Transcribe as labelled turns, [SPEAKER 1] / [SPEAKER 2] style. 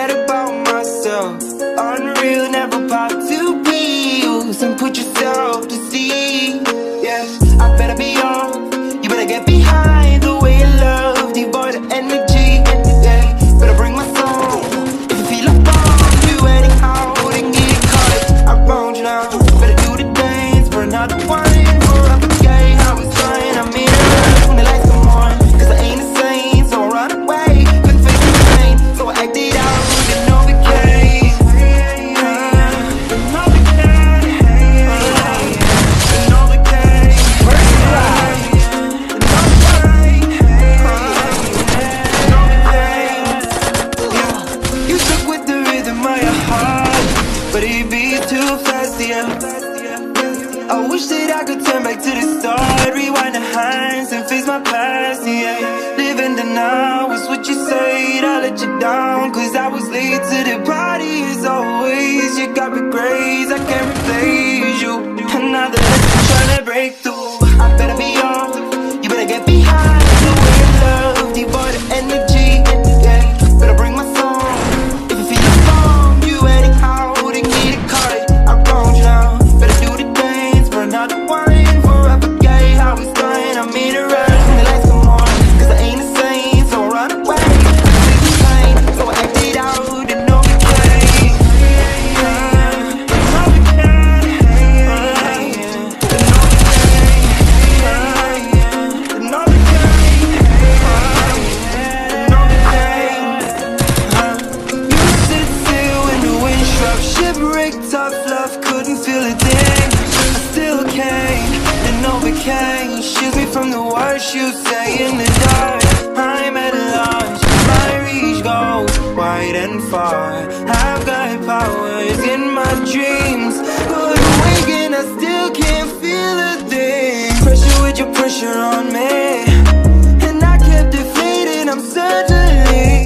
[SPEAKER 1] forget about myself. Unreal, never pop to be used and put yourself to sea. Yeah, I better be off. You better get behind the way you love, devoid of energy. Yeah, better bring my soul. If you feel like bomb, do anyhow, then get caught. I found you now. Better do the dance for another one. Forever gay, how it's flying. I'm in a rush when the lights come on. Cause I ain't the same, so I run away. Couldn't face the pain, so I acted out and overcame. You stuck with the rhythm of your heart, but it beats too fast, yeah. I wish that I could turn back to the start, rewind the hands and face my past, yeah. Living the now is what you said, I let you down, cause I was late to the party as always. You got regrets, I can't replace you. Another lesson trying to break through. I better be off, you better get behind the way you love, devoid of energy, yeah. Better bring my song. If you feel the bomb, you anyhow, then get it caught. I found you now. Better do the dance for another one. Forever gay, how it's going. I'm in a rush when the lights come on. Cause I ain't the same, so I run away. I feel the pain, so I act it out and overcame. Shipwrecked, tough love, couldn't feel a thing. I still came and overcame. Shields me from the worst you say in the dark. I'm at a loss, my reach goes wide and far. I've got powers in my dreams.